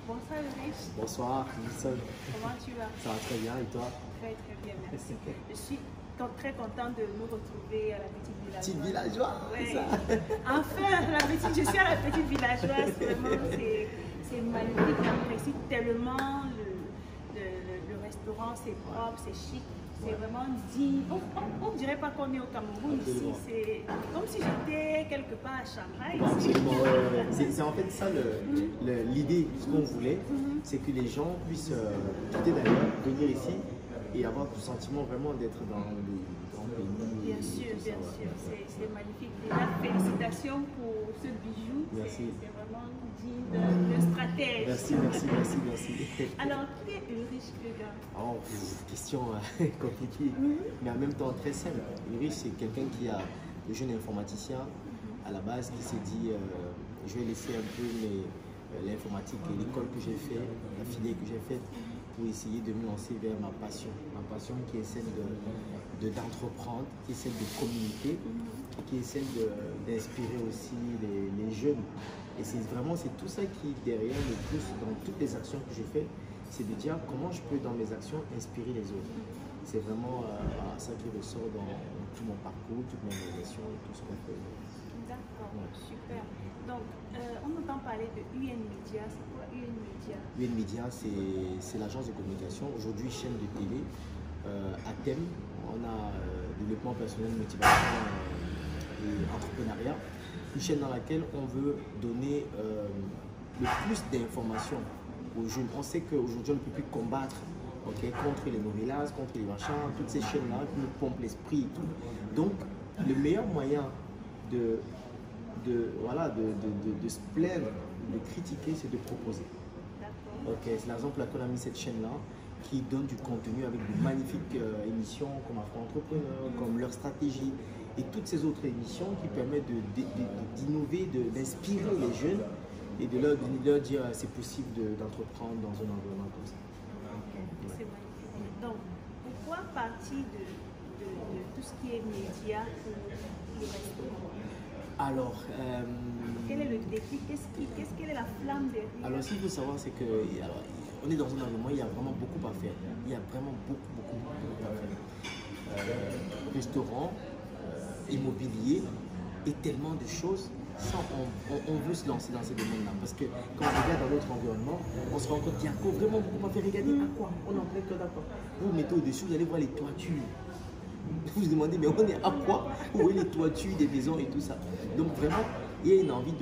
Bonsoir Ulrich, Bonsoir, Wilson. comment tu vas? Ça va très bien et toi? Très très bien, merci. Je suis très contente de nous retrouver à la petite villageoise. Petite villageoise, Ouais. ça. Enfin, je suis à la petite villageoise, vraiment, c'est magnifique, j'apprécie tellement le restaurant, c'est propre, c'est chic. C'est vraiment digne. On ne dirait pas qu'on est au Cameroun ici. C'est comme si j'étais quelque part à Shanghai. Absolument, ouais. C'est en fait ça l'idée, ce qu'on voulait, c'est que les gens puissent quitter d'ailleurs, venir ici et avoir le sentiment vraiment d'être dans le grand pays. Bien sûr, bien sûr. C'est magnifique. Déjà, félicitations pour ce bijou. Merci. C'est vraiment digne d'un stratège. Merci. Alors, qui est Ulrich Krüger? Oh, question compliquée, mais en même temps très simple. Ulrich, c'est quelqu'un qui a le jeune informaticien à la base qui s'est dit je vais laisser un peu l'informatique et l'école que j'ai fait, la filière que j'ai faite pour essayer de me lancer vers ma passion qui est celle d'entreprendre, qui est celle de communiquer et qui est celle d'inspirer aussi les jeunes. Et c'est tout ça qui derrière me pousse dans toutes les actions que je fais, c'est de dire comment je peux dans mes actions inspirer les autres. C'est vraiment ça qui ressort dans tout mon parcours, toutes mes réalisations et tout ce qu'on fait. D'accord, super. Donc, on entend parler de UN Media. C'est quoi UN Media? UN Media, c'est l'agence de communication, aujourd'hui chaîne de télé à thème. On a développement personnel, motivation et entrepreneuriat. Une chaîne dans laquelle on veut donner le plus d'informations aux jeunes. On sait qu'aujourd'hui, on ne peut plus combattre contre les novellas, contre les machins, toutes ces chaînes-là qui nous pompent l'esprit et tout. Donc, le meilleur moyen de se plaindre, de critiquer, c'est de proposer. C'est la raison pour laquelle on a mis cette chaîne-là qui donne du contenu avec de magnifiques émissions comme Afro-Entrepreneur, comme leur stratégie et toutes ces autres émissions qui permettent d'innover, d'inspirer les jeunes et de leur dire c'est possible d'entreprendre dans un environnement comme ça. C'est magnifique. Donc, pourquoi partir de tout ce qui est média pour le restaurant? Alors, quel est le défi? Quelle est la flamme derrière? Alors, ce qu'il faut savoir, c'est que on est dans un environnement, il y a vraiment beaucoup à faire. Il y a vraiment beaucoup à faire. Restaurant, immobilier et tellement de choses. Ça, on veut se lancer dans ces domaines-là. Parce que quand on regarde dans notre environnement, on se rend compte qu'il y a encore vraiment beaucoup à faire. Regardez à quoi? On est en plein cœur d'accord. Vous vous mettez au-dessus, vous allez voir les toitures. Vous vous demandez, mais on est à quoi? Vous voyez les toitures des maisons et tout ça. Donc vraiment, il y a une envie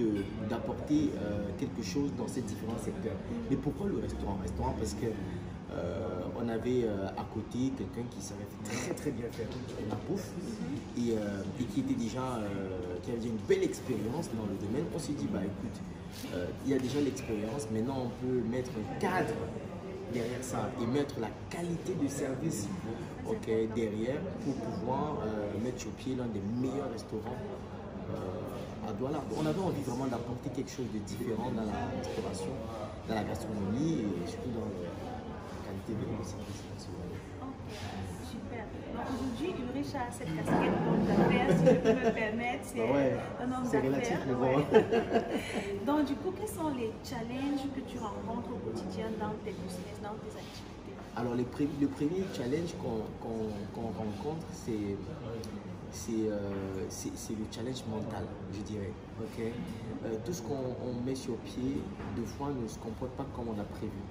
d'apporter quelque chose dans ces différents secteurs. Mais pourquoi le restaurant? Restaurant parce que on avait à côté quelqu'un qui savait très bien faire la bouffe et qui était déjà qui avait une belle expérience dans le domaine. On s'est dit bah écoute, il y a déjà l'expérience, maintenant on peut mettre un cadre derrière ça et mettre la qualité de service derrière pour pouvoir mettre sur pied l'un des meilleurs restaurants à Douala. On avait envie vraiment d'apporter quelque chose de différent dans la restauration, dans la gastronomie et surtout dans la qualité de service. Super. Aujourd'hui, Ulrich a cette casquette d'homme d'affaires, si je peux me permettre. C'est un homme c'est relatif, d'affaires. Ouais. Donc, du coup, quels sont les challenges que tu rencontres au quotidien dans tes business, dans tes activités? Alors, le premier challenge qu'on rencontre, c'est le challenge mental, je dirais. Tout ce qu'on met sur pied, deux fois, ne se comporte pas comme on a prévu.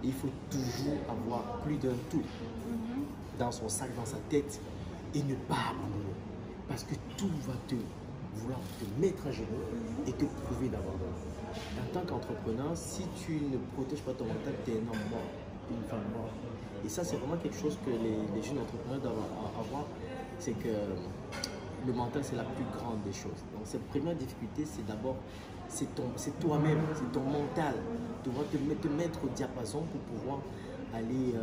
Et il faut toujours avoir plus d'un tout dans son sac, dans sa tête et ne pas abandonner. Parce que tout va vouloir te mettre à genoux et te prouver d'avoir raison. En tant qu'entrepreneur, si tu ne protèges pas ton mental, tu es un homme mort, une femme morte. Et ça, c'est vraiment quelque chose que les jeunes entrepreneurs doivent avoir. C'est que le mental, c'est la plus grande des choses. Donc, cette première difficulté, c'est d'abord, c'est toi-même, c'est ton mental. Tu dois te mettre au diapason pour pouvoir aller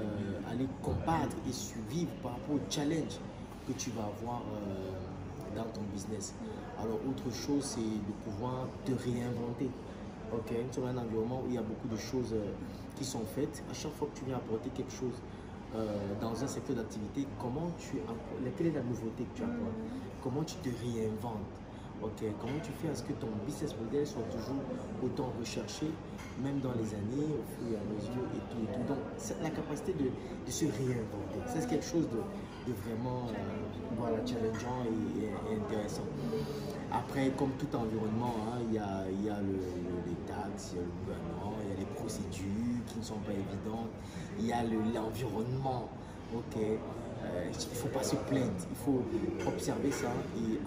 combattre et survivre par rapport au challenge que tu vas avoir dans ton business. Alors, autre chose, c'est de pouvoir te réinventer. Sur un environnement où il y a beaucoup de choses qui sont faites, à chaque fois que tu viens apporter quelque chose dans un secteur d'activité, quelle est la nouveauté que tu apportes? Comment tu te réinventes? Ok, comment tu fais à ce que ton business model soit toujours autant recherché, même dans les années, au fur et à mesure et tout et tout. Donc, la capacité de se réinventer, ça c'est quelque chose de vraiment voilà, challengeant et intéressant. Après, comme tout environnement, hein, il y a les taxes, il y a le gouvernement, il y a les procédures qui ne sont pas évidentes, il y a l'environnement. Ok, il ne faut pas se plaindre, il faut observer ça et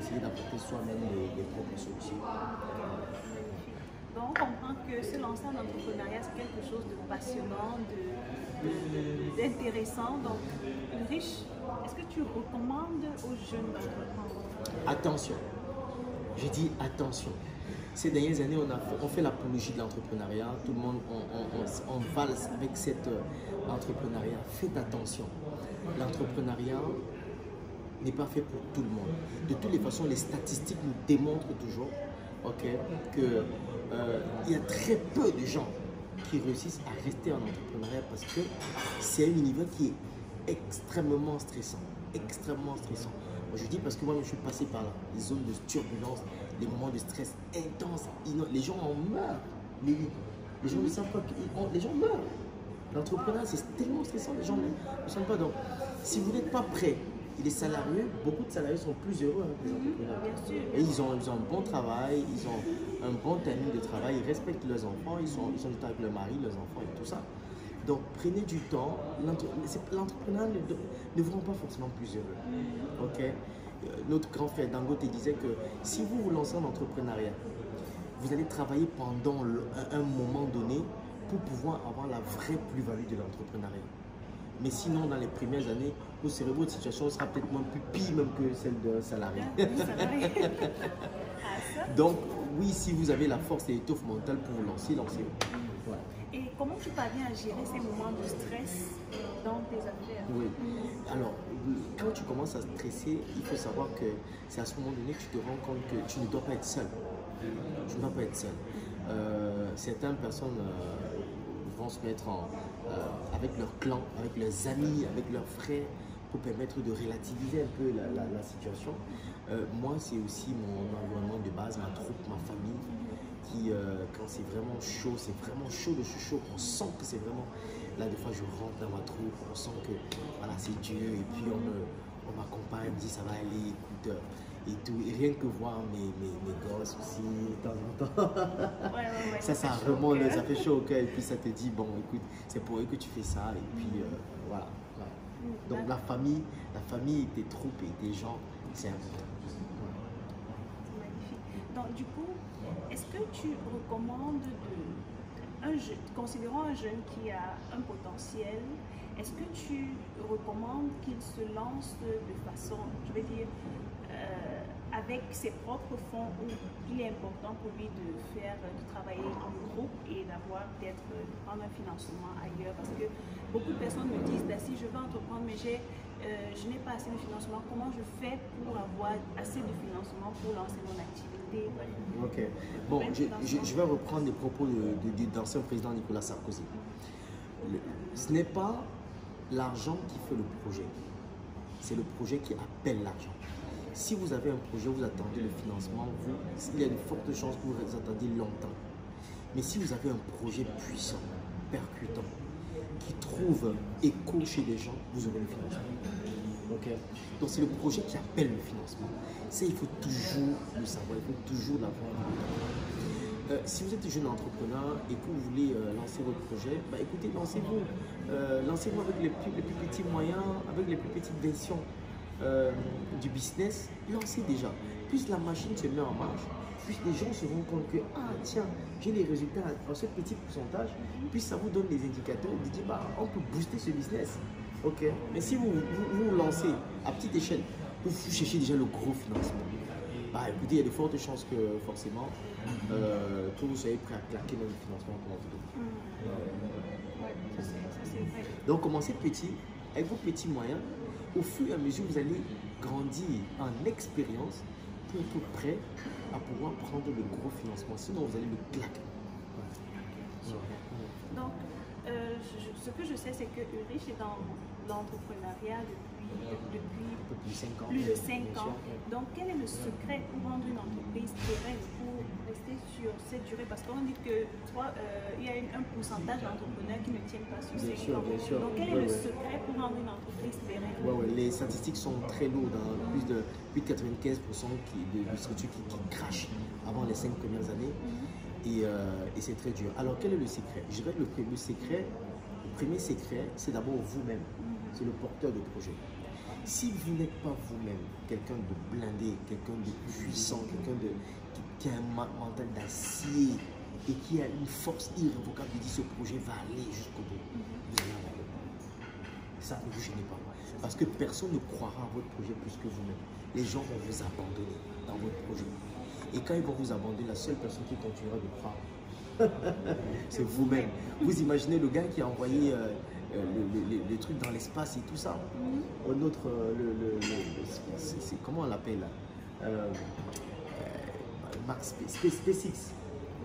essayer d'apporter soi-même les propres solutions. Donc, on comprend que se lancer en entrepreneuriat, c'est quelque chose de passionnant, d'intéressant. Donc, Ulrich, est-ce que tu recommandes aux jeunes d'entreprendre? Attention, j'ai dit attention. Ces dernières années, on fait l'apologie de l'entrepreneuriat. Tout le monde, on valse avec cet entrepreneuriat. Faites attention. L'entrepreneuriat n'est pas fait pour tout le monde. De toutes les façons, les statistiques nous démontrent toujours que il y a très peu de gens qui réussissent à rester en entrepreneuriat parce que c'est un univers qui est extrêmement stressant. Extrêmement stressant. Je dis parce que moi, je suis passé par là, les zones de turbulence, les moments de stress intenses. Les gens en meurent. Les gens ne savent pas les gens meurent. L'entrepreneuriat, c'est tellement stressant, les gens ne savent pas. Donc, si vous n'êtes pas prêt, les salariés, beaucoup de salariés sont plus heureux que les entrepreneurs. Bien sûr. Et ils ont un bon travail, ils ont un bon timing de travail, ils respectent leurs enfants, ils sont du temps avec leur mari, leurs enfants et tout ça. Donc, prenez du temps. L'entrepreneuriat ne vous rend pas forcément plus heureux. Ok? Notre grand frère Dangote disait que si vous vous lancez en entrepreneuriat, vous allez travailler pendant un moment donné pour pouvoir avoir la vraie plus-value de l'entrepreneuriat. Mais sinon, dans les premières années, vous serez, votre situation sera peut-être moins plus pire même que celle d'un salarié. Donc, oui, si vous avez la force et l'étoffe mentale pour vous lancer, lancez-vous. Voilà. Et comment tu parviens à gérer ces moments de stress dans tes affaires? Oui. Alors, quand tu commences à stresser, il faut savoir que c'est à ce moment donné que tu te rends compte que tu ne dois pas être seul. Tu ne dois pas être seul. Certaines personnes vont se mettre avec leur clan, avec leurs amis, avec leurs frères pour permettre de relativiser un peu la situation. Moi, c'est aussi mon environnement de base, ma troupe, ma famille. Qui, quand c'est vraiment chaud de chez chaud, on sent que c'est vraiment, là des fois je rentre dans ma troupe, on sent que voilà c'est Dieu et puis on m'accompagne, me dit ça va aller, écoute et tout, et rien que voir mes gosses aussi de temps en temps, ça remonte, ça fait chaud au cœur et puis ça te dit bon écoute c'est pour eux que tu fais ça et puis voilà. Donc la famille, tes troupes et tes gens, c'est important. C'est magnifique. Donc du coup, est-ce que tu recommandes considérant un jeune qui a un potentiel, est-ce que tu recommandes qu'il se lance de façon, je veux dire, avec ses propres fonds où il est important pour lui de travailler en groupe et de prendre un financement ailleurs? Parce que beaucoup de personnes me disent, si je veux entreprendre, mais je n'ai pas assez de financement, comment je fais pour avoir assez de financement pour lancer mon activité? Ok. Bon, je vais reprendre les propos de l'ancien président Nicolas Sarkozy. Ce n'est pas l'argent qui fait le projet, c'est le projet qui appelle l'argent. Si vous avez un projet, vous attendez le financement, il y a une forte chance que vous attendiez longtemps. Mais si vous avez un projet puissant, percutant, qui trouve écho chez des gens, vous aurez le financement. Okay. Donc c'est le projet qui appelle le financement. Ça, il faut toujours le savoir, il faut toujours l'avoir. Si vous êtes jeune entrepreneur et que vous voulez lancer votre projet, écoutez, lancez-vous. Lancez-vous avec les plus petits moyens, avec les plus petites versions du business. Lancez déjà. Plus la machine se met en marche, plus les gens se rendent compte que, tiens, j'ai les résultats à ce petit pourcentage, puis ça vous donne des indicateurs, vous dites, on peut booster ce business. Ok. Mais si vous lancez à petite échelle, vous cherchez déjà le gros financement. Écoutez, il y a de fortes chances que forcément que vous soyez prêt à claquer dans le financement pour l'entreprise. Donc commencez petit, avec vos petits moyens. Au fur et à mesure, vous allez grandir en expérience pour être prêt à pouvoir prendre le gros financement. Sinon, vous allez le claquer. Donc, ce que je sais, c'est que Ulrich est dans l'entrepreneuriat depuis Un peu plus de 5 ans. plus de 5 bien ans. sûr. Donc, quel est le secret pour rendre une entreprise pérenne, pour rester sur cette durée? Parce qu'on dit que il y a un pourcentage d'entrepreneurs qui ne tiennent pas sur Bien 5 sûr, ans. bien sûr. Donc, quel est le secret pour rendre une entreprise pérenne? Ouais, les statistiques sont très lourdes. Hein. Plus de 95% de structures qui crachent avant les 5 premières années. Et c'est très dur. Alors, quel est le secret? Je dirais que le premier secret, c'est d'abord vous-même. C'est le porteur de projet. Si vous n'êtes pas vous-même quelqu'un de blindé, quelqu'un de puissant, quelqu'un qui a un mental d'acier et qui a une force irrévocable de dire ce projet va aller jusqu'au bout, vous allez avoir le bout. Ça, ne vous gênez pas. Parce que personne ne croira à votre projet plus que vous-même. Les gens vont vous abandonner dans votre projet. Et quand ils vont vous abandonner, la seule personne qui continuera de croire, c'est vous-même. Vous imaginez le gars qui a envoyé les trucs dans l'espace et tout ça. Comment on l'appelle SpaceX.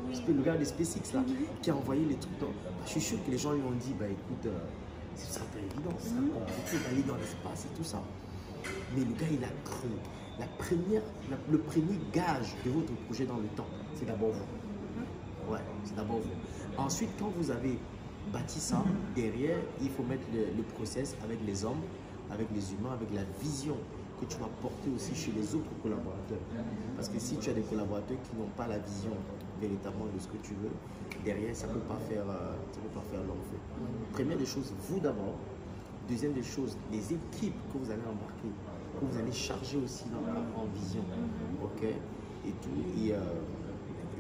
Oui. Le gars de SpaceX là, qui a envoyé les trucs dans. Je suis sûr que les gens lui ont dit, bah écoute, ce sera pas évident, c'est compliqué d'aller dans l'espace et tout ça. Mais le gars, il a cru. Le premier gage de votre projet dans le temps, c'est d'abord vous. Ouais, c'est d'abord vous. Ensuite, quand vous avez bâti ça, derrière, il faut mettre le process avec les hommes, avec les humains, avec la vision que tu vas porter aussi chez les autres collaborateurs. Parce que si tu as des collaborateurs qui n'ont pas la vision véritablement de ce que tu veux, derrière, ça ne peut pas faire long feu. Première des choses, vous d'abord. Deuxième des choses, les équipes que vous allez embarquer, que vous allez charger aussi en vision. Ok? Et tout. Et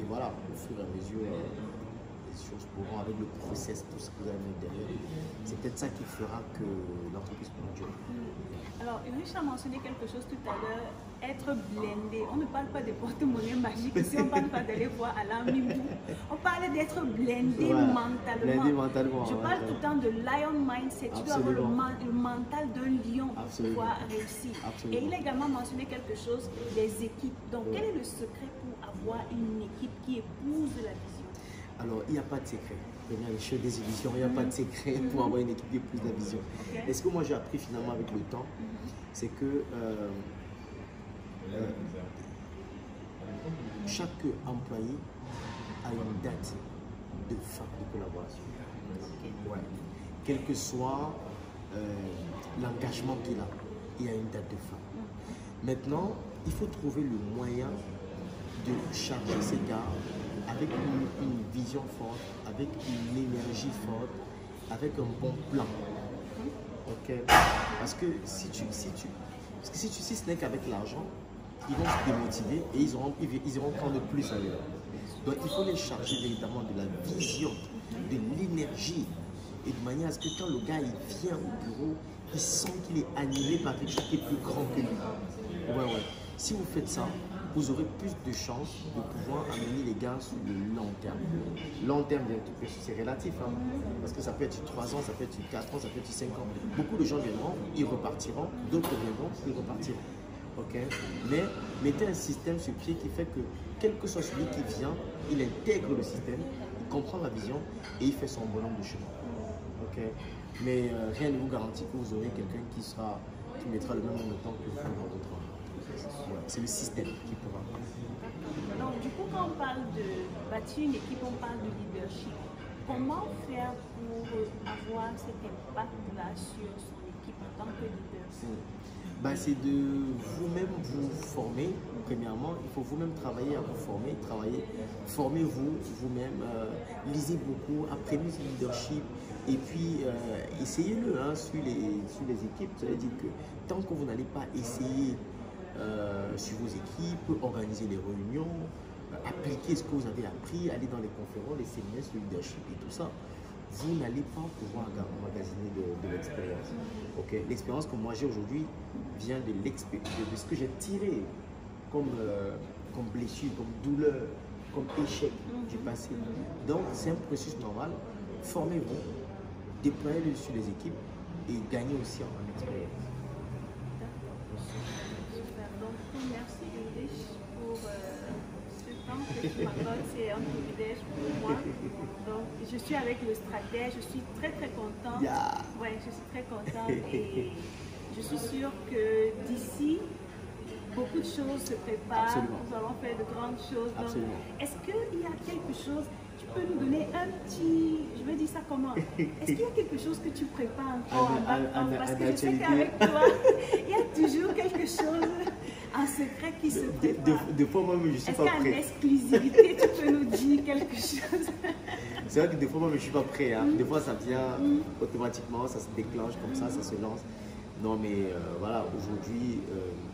voilà, au fur et à mesure, les choses pourront, avec le process, tout ce que vous allez mettre derrière, c'est peut-être ça qui fera que l'entreprise pourra durer. Alors, Ulrich a mentionné quelque chose tout à l'heure, être blindé. On ne parle pas de porte-monnaie magique ici, on ne parle pas d'aller voir Alain Mimou. On parle d'être blindé mentalement. Blindé mentalement. Je parle tout le temps de lion mindset. Tu dois avoir le mental d'un lion pour pouvoir réussir. Absolument. Et il a également mentionné quelque chose, les équipes. Donc, quel est le secret pour avoir une équipe qui épouse la vision? Alors, il n'y a pas de secret. Première des choses, des illusions, il n'y a pas de secret pour avoir une équipe qui épouse la vision. Et ce que moi j'ai appris finalement avec le temps, c'est que chaque employé a une date de fin de collaboration. Ouais. Quel que soit l'engagement qu'il a, il y a une date de fin. Maintenant, il faut trouver le moyen de charger ces gars avec une vision forte, avec une énergie forte, avec un bon plan. Ok? Parce que si ce n'est qu'avec l'argent, ils vont se démotiver et ils iront prendre plus ailleurs. Donc il faut les charger véritablement de la vision, de l'énergie, et de manière à ce que quand le gars il vient au bureau, il sent qu'il est animé par quelque chose qui est plus grand que lui. Ouais. Si vous faites ça, vous aurez plus de chances de pouvoir amener les gars sur le long terme. Long terme, c'est relatif, hein, parce que ça peut être 3 ans, ça peut être 4 ans, ça peut être 5 ans. Beaucoup de gens viendront, ils repartiront, d'autres viendront, ils repartiront. Okay? Mais mettez un système sur pied qui fait que, quel que soit celui qui vient, il intègre le système, il comprend la vision et il fait son bonhomme de chemin. Okay? Mais rien ne vous garantit que vous aurez quelqu'un qui mettra le même nombre de temps que vous dans votre temps. C'est le système qui pourra. Donc, du coup, quand on parle de bâtir une équipe, on parle de leadership. Comment faire pour avoir cet impact-là sur son équipe en tant que leader? C'est de vous-même vous former. Premièrement, il faut vous-même travailler à vous former. Formez-vous vous-même. Lisez beaucoup, apprenez le leadership. Et puis, essayez-le sur les équipes. Ça veut dire que tant que vous n'allez pas essayer sur vos équipes, organiser des réunions, appliquer ce que vous avez appris, aller dans les conférences, les séminaires sur le leadership et tout ça, vous n'allez pas pouvoir emmagasiner de l'expérience. Okay? L'expérience que moi j'ai aujourd'hui vient de ce que j'ai tiré comme blessure, comme douleur, comme échec du passé. Donc c'est un processus normal. Formez-vous, déployez-le sur les équipes et gagnez aussi en expérience. Super. Donc merci Ulrich pour ce temps que tu m'accordes, c'est un privilège pour moi. Donc, je suis avec le stratège, je suis très très contente. Yeah. Ouais, je suis très contente et je suis sûre que d'ici, beaucoup de choses se préparent. Absolument. Nous allons faire de grandes choses. Donc, Absolument. est-ce qu'il y a quelque chose, tu peux nous donner un petit, je vais dire ça comment? Est-ce qu'il y a quelque chose que tu prépares encore en background? Parce que je sais qu'avec toi, il y a toujours quelque chose en secret qui se prépare. Des fois, moi, je suis Est-ce pas qu'en prêt. exclusivité, tu peux nous dire quelque chose? C'est vrai que des fois, moi, je suis pas prêt. Hein. Des fois, ça vient automatiquement, ça se déclenche comme ça se lance. Non, mais voilà, aujourd'hui,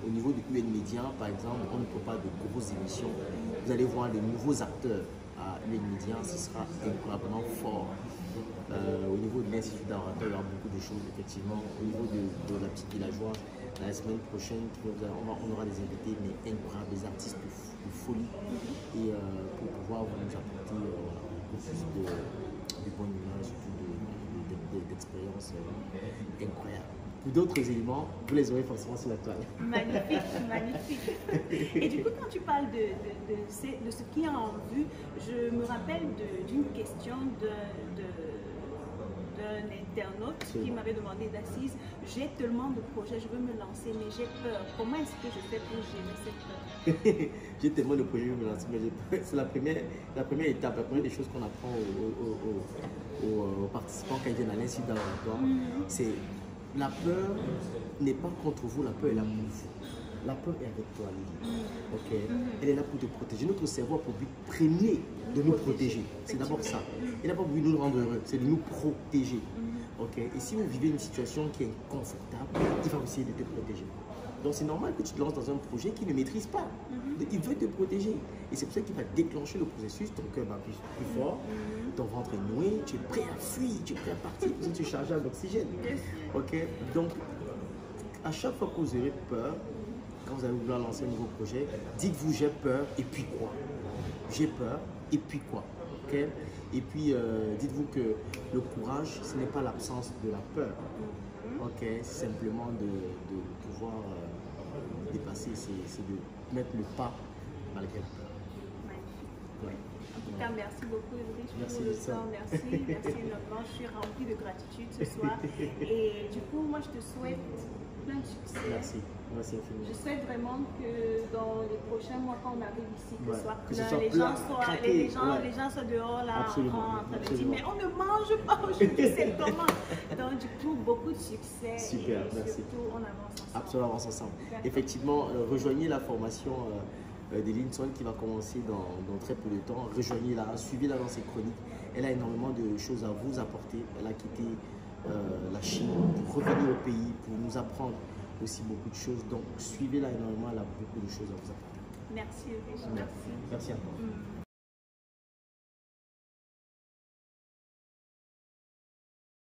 au niveau du UN Média, par exemple, on ne peut pas de grosses émissions. Vous allez voir les nouveaux acteurs à UN Média, ce sera incroyablement fort. Au niveau de l'Institut d'Orateur, il y aura beaucoup de choses, effectivement. Au niveau de la petite villageoise, la semaine prochaine, on aura des invités, mais incroyables, des artistes de folie. Et pour pouvoir vous nous apporter beaucoup plus de bonne humeur, surtout d'expériences incroyables. Pour d'autres éléments, vous les aurez forcément sur la toile. Magnifique, magnifique. Et du coup, quand tu parles de ce qui est en vue, je me rappelle d'une question d'un internaute qui m'avait demandé d'assise. J'ai tellement de projets, je veux me lancer, mais j'ai peur. Comment est-ce que je fais pour gérer cette peur? J'ai tellement de projets, je veux me lancer, mais j'ai peur. C'est la première étape, la première des choses qu'on apprend aux participants quand ils viennent à l'Institut d'Oratoire. C'est la peur n'est pas contre vous, la peur est là pour vous. La peur est avec toi, Lily. Ok? Elle est là pour te protéger. Notre cerveau a pour but premier de nous protéger. C'est d'abord ça. Il n'a pas pour but de nous rendre heureux, c'est de nous protéger. Ok? Et si vous vivez une situation qui est inconfortable, il va essayer de te protéger. Donc c'est normal que tu te lances dans un projet qu'il ne maîtrise pas. Il veut te protéger. Et c'est pour ça qu'il va déclencher le processus, ton cœur va plus fort, ton ventre est noué, tu es prêt à fuir, tu es prêt à partir, parce que tu es chargé en oxygène. Ok? Donc, à chaque fois que vous aurez peur, quand vous allez vouloir lancer un nouveau projet, dites-vous j'ai peur et puis quoi? J'ai peur et puis quoi? Ok? Et puis, dites-vous que le courage, ce n'est pas l'absence de la peur. Ok? C'est simplement de pouvoir dépasser, c'est de mettre le pas malgré la peur. Magnifique. Ouais. En tout cas, merci beaucoup, Ulrich, Merci, pour le Lisa. temps. Merci énormément. Je suis remplie de gratitude ce soir. Et du coup, moi, je te souhaite plein de succès. Merci. Merci infiniment. Je souhaite vraiment que dans les prochains mois, quand on arrive ici, que, Ouais, que ce plein, soit les, plein, gens soient, craqué, les gens soient dehors là, Absolument, en train de dire, absolument. mais on ne mange pas aujourd'hui, c'est comment? Donc, du coup, beaucoup de succès. Super, et merci. surtout, on avance ensemble. Absolument, avance ensemble. D'accord. Effectivement, rejoignez la formation de Linson qui va commencer dans très peu de temps. Rejoignez-la, suivez-la dans ses chroniques. Elle a énormément de choses à vous apporter. Elle a quitté la Chine pour revenir au pays, pour nous apprendre aussi beaucoup de choses. Donc, suivez-la énormément. Elle a beaucoup de choses à vous apporter. Merci, Ulrich. Merci. Merci à vous.